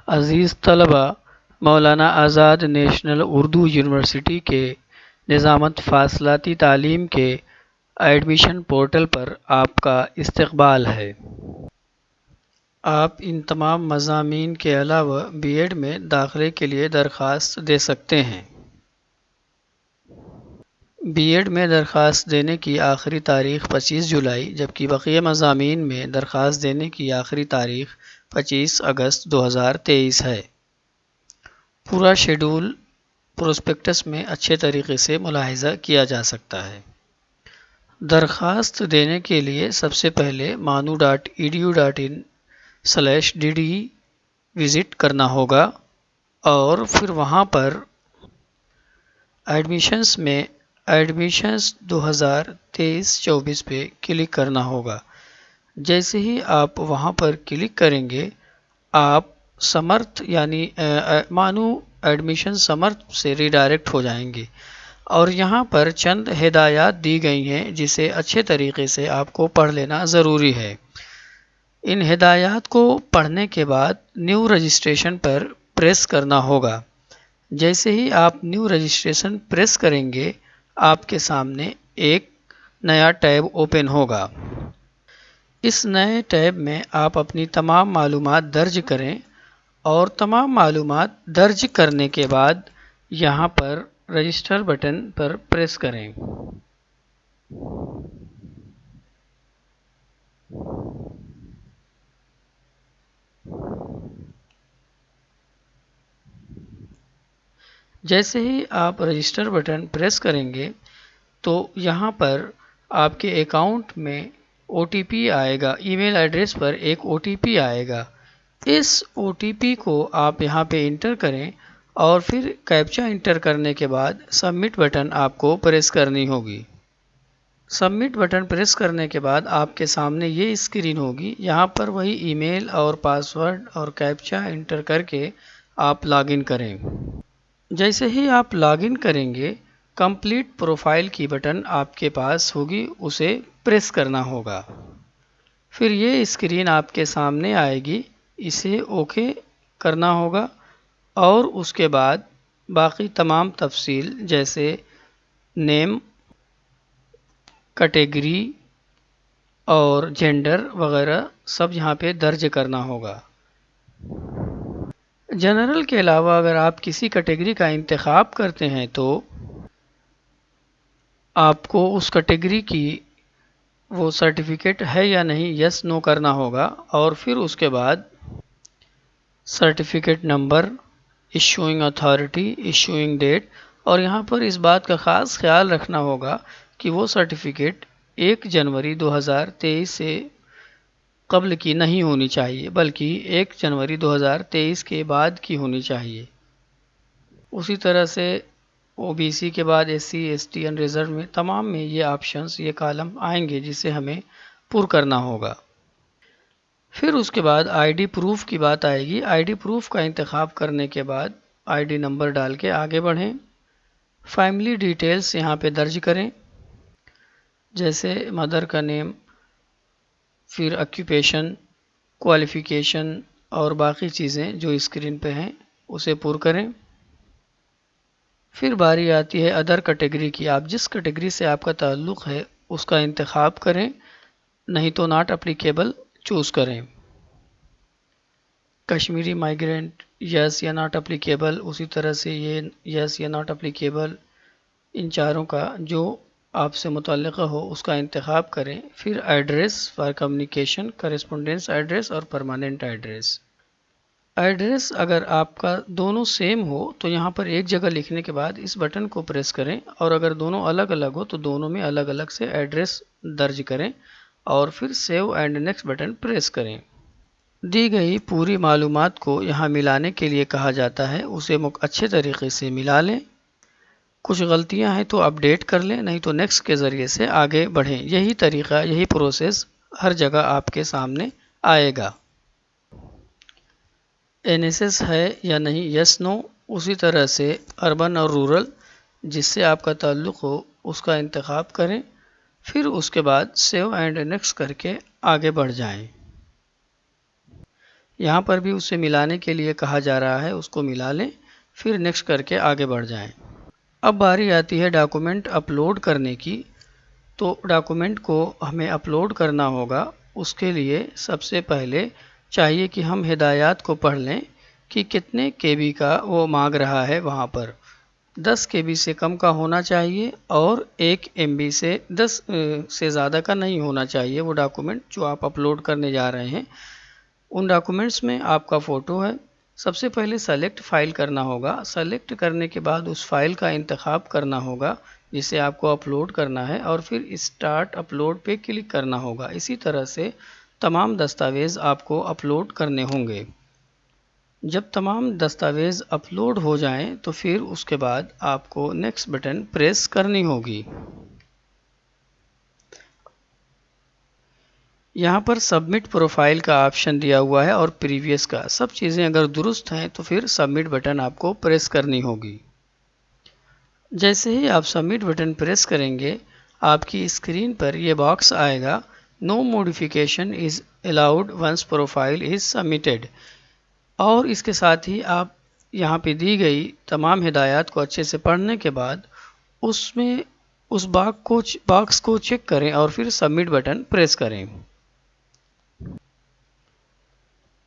عزیز طلبہ، Maulana Azad national Urdu university کے نظامت فاصلاتی تعلیم کے ایڈمیشن پورٹل پر آپ کا استقبال ہے۔ آپ ان تمام مضامین کے علاوہ بی ایڈ میں داخلے کے لیے درخواست دے سکتے ہیں۔ بی ایڈ میں درخواست دینے کی آخری تاریخ 25 جولائی جبکہ بقیہ مضامین میں درخواست دینے کی آخری تاریخ 25 اگست 2023 ہے۔ پورا شیڈول پروسپیکٹس میں اچھے طریقے سے ملاحظہ کیا جا سکتا ہے۔ درخواست دینے کے لیے سب سے پہلے manu.edu.in/dd وزٹ کرنا ہوگا اور پھر وہاں پر ایڈمیشنز میں ایڈمیشنز 2023-24 پہ کلک کرنا ہوگا۔ جیسے ہی آپ وہاں پر کلک کریں گے آپ سمرتھ مانو ایڈمیشن سمرتھ سے ریڈائریکٹ ہو جائیں گے اور یہاں پر چند ہدایات دی گئی ہیں جسے اچھے طریقے سے آپ کو پڑھ لینا ضروری ہے۔ ان ہدایات کو پڑھنے کے بعد نیو رجسٹریشن پر پریس کرنا ہوگا۔ جیسے ہی آپ نیو رجسٹریشن پریس کریں گے آپ کے سامنے ایک نیا ٹیب اوپن ہوگا۔ اس نئے ٹیب میں آپ اپنی تمام معلومات درج کریں اور تمام معلومات درج کرنے کے بعد یہاں پر رجسٹر بٹن پر پریس کریں۔ جیسے ہی آپ رجسٹر بٹن پریس کریں گے تو یہاں پر آپ کے اکاؤنٹ میں او ٹی پی آئے گا، ای میل ایڈریس پر ایک او ٹی پی آئے گا۔ اس او ٹی پی کو آپ یہاں پہ انٹر کریں اور پھر کیپچا انٹر کرنے کے بعد سبمٹ بٹن آپ کو پریس کرنی ہوگی۔ سبمٹ بٹن پریس کرنے کے بعد آپ کے سامنے یہ اسکرین ہوگی، یہاں پر وہی ای میل اور پاسورڈ اور کیپچا انٹر کر کے آپ لاگ ان کریں۔ جیسے ہی آپ لاگ ان کریں گے کمپلیٹ پروفائل کی بٹن آپ کے پاس ہوگی، اسے پریس کرنا ہوگا۔ پھر یہ اسکرین آپ کے سامنے آئے گی، اسے اوکے کرنا ہوگا اور اس کے بعد باقی تمام تفصیل جیسے نیم، کیٹیگری اور جینڈر وغیرہ سب یہاں پہ درج کرنا ہوگا۔ جنرل کے علاوہ اگر آپ کسی کیٹیگری کا انتخاب کرتے ہیں تو آپ کو اس کیٹیگری کی وہ سرٹیفکیٹ ہے یا نہیں یس نو کرنا ہوگا اور پھر اس کے بعد certificate number, issuing authority, issuing date, اور یہاں پر اس بات کا خاص خیال رکھنا ہوگا کہ وہ سرٹیفکیٹ 1 جنوری 2023 سے قبل کی نہیں ہونی چاہیے بلکہ 1 جنوری 2023 کے بعد کی ہونی چاہیے۔ اسی طرح سے او بی سی کے بعد S C S T unreserved میں تمام میں یہ آپشنز، یہ کالم آئیں گے جسے ہمیں پر کرنا ہوگا۔ پھر اس کے بعد آئی ڈی پروف کی بات آئے گی۔ آئی ڈی پروف کا انتخاب کرنے کے بعد آئی ڈی نمبر ڈال کے آگے بڑھیں۔ فیملی ڈیٹیلز یہاں پہ درج کریں جیسے مدر کا نیم، پھر آکیوپیشن، کوالیفیکیشن اور باقی چیزیں جو اسکرین پہ ہیں اسے پر کریں۔ پھر باری آتی ہے ادر کیٹیگری کی، آپ جس کیٹیگری سے آپ کا تعلق ہے اس کا انتخاب کریں، نہیں تو ناٹ اپلیکیبل چوز کریں۔ کشمیری مائیگرینٹ یس یا ناٹ اپلیکیبل، اسی طرح سے یہ یس یا ناٹ اپلیکیبل، ان چاروں کا جو آپ سے متعلقہ ہو اس کا انتخاب کریں۔ پھر address for communication, correspondence address اور پرماننٹ ایڈریس۔ ایڈریس اگر آپ کا دونوں سیم ہو تو یہاں پر ایک جگہ لکھنے کے بعد اس بٹن کو پریس کریں اور اگر دونوں الگ الگ ہو تو دونوں میں الگ الگ سے ایڈریس درج کریں اور پھر save and next button press کریں۔ دی گئی پوری معلومات کو یہاں ملانے کے لیے کہا جاتا ہے، اسے اچھے طریقے سے ملا لیں۔ کچھ غلطیاں ہیں تو اپڈیٹ کر لیں، نہیں تو نیکسٹ کے ذریعے سے آگے بڑھیں۔ یہی طریقہ، یہی پروسیس ہر جگہ آپ کے سامنے آئے گا۔ این ایس ایس ہے یا نہیں یس نو، اسی طرح سے اربن اور رورل جس سے آپ کا تعلق ہو اس کا انتخاب کریں، پھر اس کے بعد سیو اینڈ نیکسٹ کر کے آگے بڑھ جائیں۔ یہاں پر بھی اسے ملانے کے لیے کہا جا رہا ہے، اس کو ملا لیں، پھر نیکسٹ کر کے آگے بڑھ جائیں۔ اب باری آتی ہے ڈاکومنٹ اپلوڈ کرنے کی۔ تو ڈاکومنٹ کو ہمیں اپلوڈ کرنا ہوگا، اس کے لیے سب سے پہلے چاہیے کہ ہم ہدایات کو پڑھ لیں کہ کتنے کے بی کا وہ مانگ رہا ہے۔ وہاں پر 10 کے بی سے کم کا ہونا چاہیے اور 1 ایم بی سے 10 سے زیادہ کا نہیں ہونا چاہیے وہ ڈاکومنٹ جو آپ اپلوڈ کرنے جا رہے ہیں۔ ان ڈاکومنٹس میں آپ کا فوٹو ہے۔ سب سے پہلے سلیکٹ فائل کرنا ہوگا۔ سلیکٹ کرنے کے بعد اس فائل کا انتخاب کرنا ہوگا جسے آپ کو اپلوڈ کرنا ہے، اور پھر اسٹارٹ اپلوڈ پہ کلک کرنا ہوگا۔ اسی طرح سے تمام دستاویز آپ کو اپلوڈ کرنے ہوں گے۔ جب تمام دستاویز اپلوڈ ہو جائیں تو پھر اس کے بعد آپ کو نیکسٹ بٹن پریس کرنی ہوگی۔ یہاں پر سبمٹ پروفائل کا آپشن دیا ہوا ہے اور پریویس کا۔ سب چیزیں اگر درست ہیں تو پھر سبمٹ بٹن آپ کو پریس کرنی ہوگی۔ جیسے ہی آپ سبمٹ بٹن پریس کریں گے، آپ کی اسکرین پر یہ باکس آئے گا، no modification is allowed once profile is submitted, اور اس کے ساتھ ہی آپ یہاں پہ دی گئی تمام ہدایات کو اچھے سے پڑھنے کے بعد اس باکس کو چیک کریں اور پھر سبمٹ بٹن پریس کریں۔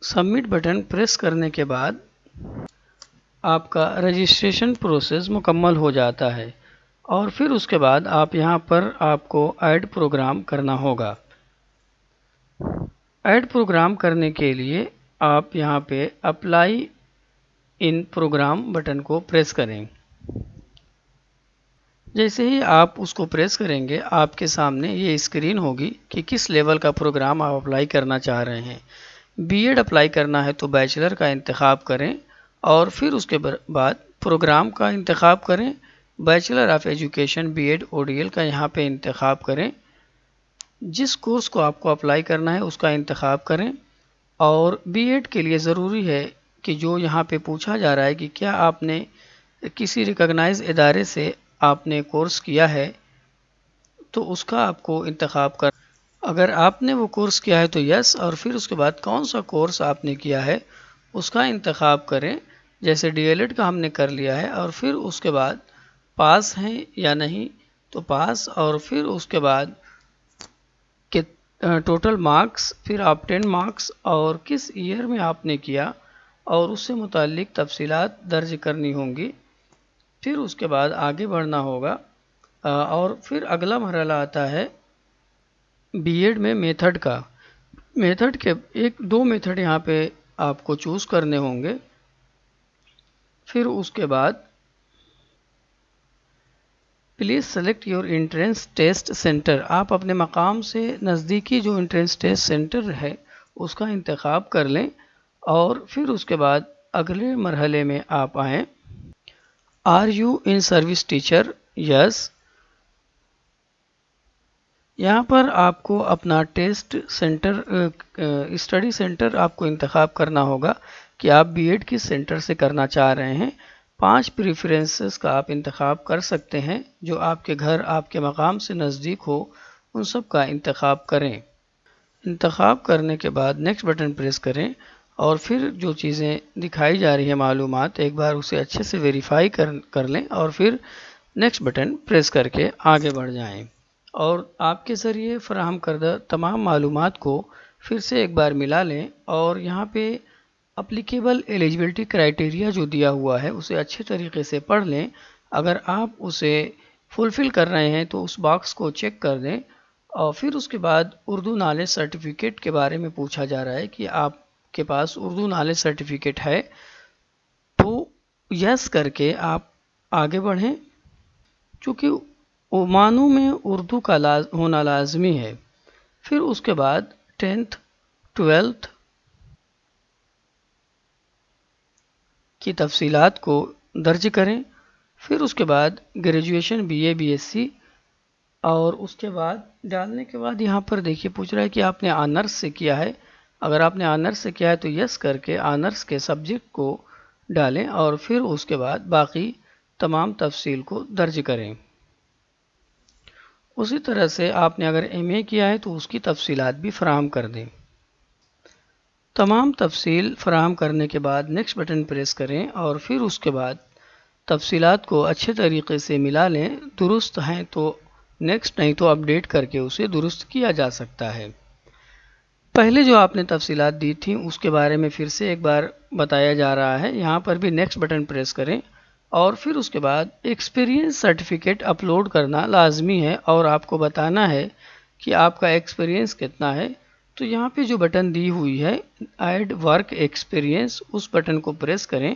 سبمٹ بٹن پریس کرنے کے بعد آپ کا رجسٹریشن پروسیس مکمل ہو جاتا ہے، اور پھر اس کے بعد یہاں پر آپ کو ایڈ پروگرام کرنا ہوگا۔ ایڈ پروگرام کرنے کے لیے آپ یہاں پہ اپلائی ان پروگرام بٹن کو پریس کریں۔ جیسے ہی آپ اس کو پریس کریں گے، آپ کے سامنے یہ اسکرین ہوگی کہ کس لیول کا پروگرام آپ اپلائی کرنا چاہ رہے ہیں۔ بی ایڈ اپلائی کرنا ہے تو بیچلر کا انتخاب کریں، اور پھر اس کے بعد پروگرام کا انتخاب کریں۔ Bachelor of education B Ed O D L کا یہاں پہ انتخاب کریں۔ جس کورس کو آپ کو اپلائی کرنا ہے اس کا انتخاب کریں، اور بی ایڈ کے لیے ضروری ہے کہ جو یہاں پہ پوچھا جا رہا ہے کہ کیا آپ نے کسی ریکگنائز ادارے سے آپ نے کورس کیا ہے، تو اس کا آپ کو انتخاب کریں۔ اگر آپ نے وہ کورس کیا ہے تو یس، اور پھر اس کے بعد کون سا کورس آپ نے کیا ہے اس کا انتخاب کریں۔ جیسے ڈی ایل ایڈ کا ہم نے کر لیا ہے، اور پھر اس کے بعد پاس ہیں یا نہیں تو پاس، اور پھر اس کے بعد ٹوٹل مارکس، پھر آپ 10 مارکس اور کس ایئر میں آپ نے کیا، اور اس سے متعلق تفصیلات درج کرنی ہوں گی۔ پھر اس کے بعد آگے بڑھنا ہوگا، اور پھر اگلا مرحلہ آتا ہے بی ایڈ میں میتھڈ کا۔ میتھڈ کے دو میتھڈ یہاں پہ آپ کو چوز کرنے ہوں گے۔ پھر اس کے بعد please select your entrance test centre, آپ اپنے مقام سے نزدیکی جو انٹرنس ٹیسٹ سینٹر ہے اس کا انتخاب کر لیں، اور پھر اس کے بعد اگلے مرحلے میں آپ آئیں۔ Are you in service teacher? Yes. یہاں پر آپ کو اپنا ٹیسٹ سینٹر اسٹڈی سینٹر آپ کو انتخاب کرنا ہوگا کہ آپ بی ایڈ کس سینٹر سے کرنا چاہ رہے ہیں۔ 5 پریفرنسز کا آپ انتخاب کر سکتے ہیں، جو آپ کے گھر آپ کے مقام سے نزدیک ہو ان سب کا انتخاب کریں۔ انتخاب کرنے کے بعد نیکسٹ بٹن پریس کریں، اور پھر جو چیزیں دکھائی جا رہی ہیں معلومات، ایک بار اسے اچھے سے ویریفائی کر لیں، اور پھر نیکسٹ بٹن پریس کر کے آگے بڑھ جائیں، اور آپ کے ذریعے فراہم کردہ تمام معلومات کو پھر سے ایک بار ملا لیں، اور یہاں پہ اپلیکیبل ایلیجبلٹی کرائٹیریا جو دیا ہوا ہے اسے اچھے طریقے سے پڑھ لیں۔ اگر آپ اسے فلفل کر رہے ہیں تو اس باکس کو چیک کر دیں، اور پھر اس کے بعد اردو نالج سرٹیفکیٹ کے بارے میں پوچھا جا رہا ہے کہ آپ کے پاس اردو نالج سرٹیفکیٹ ہے، تو یس کر کے آپ آگے بڑھیں، چونکہ معنوں میں اردو کا ہونا لازمی ہے۔ پھر اس کے بعد 10th 12th کی تفصیلات کو درج کریں۔ پھر اس کے بعد graduation B A B S C, اور اس کے بعد ڈالنے کے بعد یہاں پر دیکھیے پوچھ رہا ہے کہ آپ نے آنرس سے کیا ہے۔ اگر آپ نے آنرس سے کیا ہے تو یس کر کے آنرس کے سبجیکٹ کو ڈالیں، اور پھر اس کے بعد باقی تمام تفصیل کو درج کریں۔ اسی طرح سے آپ نے اگر ایم اے کیا ہے تو اس کی تفصیلات بھی فراہم کر دیں۔ تمام تفصیل فراہم کرنے کے بعد نیکسٹ بٹن پریس کریں اور پھر اس کے بعد تفصیلات کو اچھے طریقے سے ملا لیں. درست ہیں تو نیکسٹ، نہیں تو اپڈیٹ کر کے اسے درست کیا جا سکتا ہے. پہلے جو آپ نے تفصیلات دی تھیں اس کے بارے میں پھر سے ایک بار بتایا جا رہا ہے. یہاں پر بھی نیکسٹ بٹن پریس کریں اور پھر اس کے بعد ایکسپیرینس سرٹیفکیٹ اپلوڈ کرنا لازمی ہے اور آپ کو بتانا ہے کہ آپ کا ایکسپیرینس کتنا ہے. تو یہاں پہ جو بٹن دی ہوئی ہے ایڈ ورک ایکسپیرینس، اس بٹن کو پریس کریں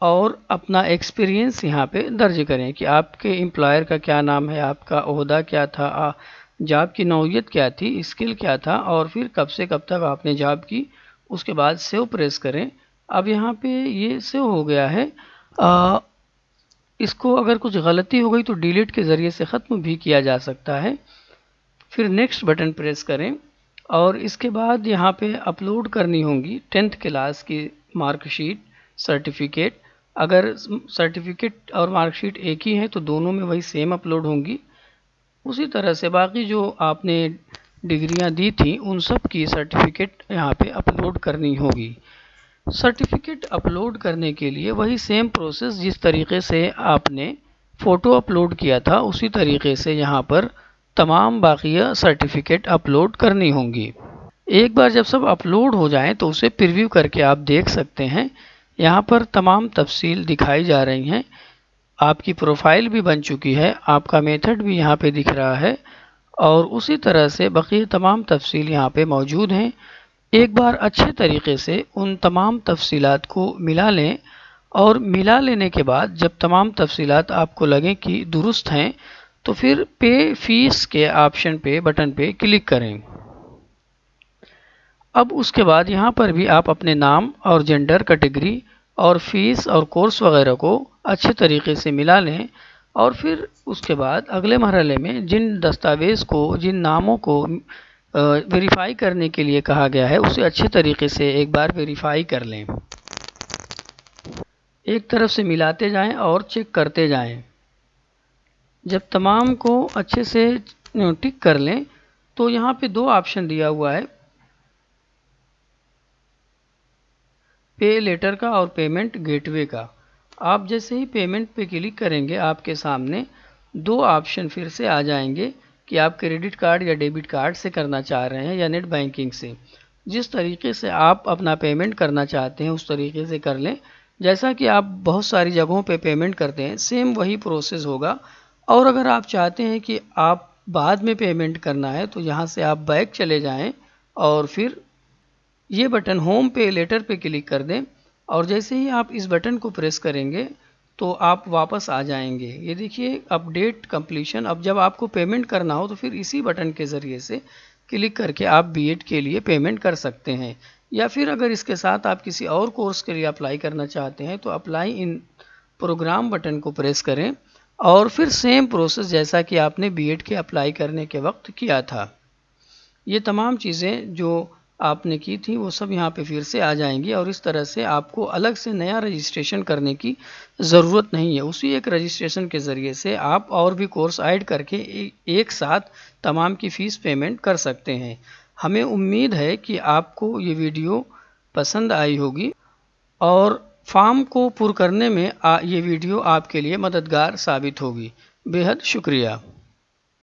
اور اپنا ایکسپیرینس یہاں پہ درج کریں کہ آپ کے امپلائر کا کیا نام ہے، آپ کا عہدہ کیا تھا، جاب کی نوعیت کیا تھی، اسکل کیا تھا اور پھر کب سے کب تک آپ نے جاب کی. اس کے بعد سیو پریس کریں. اب یہاں پہ یہ سیو ہو گیا ہے. اس کو اگر کچھ غلطی ہو گئی تو ڈیلیٹ کے ذریعے سے ختم بھی کیا جا سکتا ہے. پھر نیکسٹ بٹن پریس کریں اور اس کے بعد یہاں پہ اپلوڈ کرنی ہوں گی 10th کلاس کی مارک شیٹ، سرٹیفکیٹ. اگر سرٹیفکیٹ اور مارک شیٹ ایک ہی ہیں تو دونوں میں وہی سیم اپلوڈ ہوں گی. اسی طرح سے باقی جو آپ نے ڈگریاں دی تھیں ان سب کی سرٹیفکیٹ یہاں پہ اپلوڈ کرنی ہوگی. سرٹیفکیٹ اپلوڈ کرنے کے لیے وہی سیم پروسیس جس طریقے سے آپ نے فوٹو اپلوڈ کیا تھا اسی طریقے سے یہاں پر تمام باقیہ سرٹیفکیٹ اپلوڈ کرنی ہوں گی. ایک بار جب سب اپلوڈ ہو جائیں تو اسے پریویو کر کے آپ دیکھ سکتے ہیں. یہاں پر تمام تفصیل دکھائی جا رہی ہیں. آپ کی پروفائل بھی بن چکی ہے، آپ کا میتھڈ بھی یہاں پہ دکھ رہا ہے اور اسی طرح سے بقیہ تمام تفصیل یہاں پہ موجود ہیں. ایک بار اچھے طریقے سے ان تمام تفصیلات کو ملا لیں اور ملا لینے کے بعد جب تمام تفصیلات آپ کو لگیں کہ درست ہیں تو پھر پے فیس کے آپشن پہ بٹن پہ کلک کریں. اب اس کے بعد یہاں پر بھی آپ اپنے نام اور جینڈر، کیٹیگری اور فیس اور کورس وغیرہ کو اچھے طریقے سے ملا لیں اور پھر اس کے بعد اگلے مرحلے میں جن دستاویز کو، جن ناموں کو ویریفائی کرنے کے لیے کہا گیا ہے اسے اچھے طریقے سے ایک بار ویریفائی کر لیں. ایک طرف سے ملاتے جائیں اور چیک کرتے جائیں. جب تمام کو اچھے سے ٹک کر لیں تو یہاں پہ دو آپشن دیا ہوا ہے، پے لیٹر کا اور پیمنٹ گیٹ وے کا. آپ جیسے ہی پیمنٹ پہ کلک کریں گے آپ کے سامنے دو آپشن پھر سے آ جائیں گے کہ آپ کریڈٹ کارڈ یا ڈیبٹ کارڈ سے کرنا چاہ رہے ہیں یا نیٹ بینکنگ سے. جس طریقے سے آپ اپنا پیمنٹ کرنا چاہتے ہیں اس طریقے سے کر لیں. جیسا کہ آپ بہت ساری جگہوں پہ پیمنٹ کرتے ہیں سیم وہی پروسیس ہوگا. اور اگر آپ چاہتے ہیں کہ آپ بعد میں پیمنٹ کرنا ہے تو یہاں سے آپ بیک چلے جائیں اور پھر یہ بٹن ہوم پے لیٹر پہ کلک کر دیں اور جیسے ہی آپ اس بٹن کو پریس کریں گے تو آپ واپس آ جائیں گے. یہ دیکھیے اپڈیٹ کمپلیشن. اب جب آپ کو پیمنٹ کرنا ہو تو پھر اسی بٹن کے ذریعے سے کلک کر کے آپ بی ایڈ کے لیے پیمنٹ کر سکتے ہیں. یا پھر اگر اس کے ساتھ آپ کسی اور کورس کے لیے اپلائی کرنا چاہتے ہیں تو اپلائی ان پروگرام بٹن کو پریس کریں اور پھر سیم پروسیس جیسا کہ آپ نے بی ایڈ کے اپلائی کرنے کے وقت کیا تھا. یہ تمام چیزیں جو آپ نے کی تھی وہ سب یہاں پہ پھر سے آ جائیں گی اور اس طرح سے آپ کو الگ سے نیا رجسٹریشن کرنے کی ضرورت نہیں ہے. اسی ایک رجسٹریشن کے ذریعے سے آپ اور بھی کورس ایڈ کر کے ایک ساتھ تمام کی فیس پیمنٹ کر سکتے ہیں. ہمیں امید ہے کہ آپ کو یہ ویڈیو پسند آئی ہوگی اور فارم کو پر کرنے میں یہ ویڈیو آپ کے لیے مددگار ثابت ہوگی. بے حد شکریہ.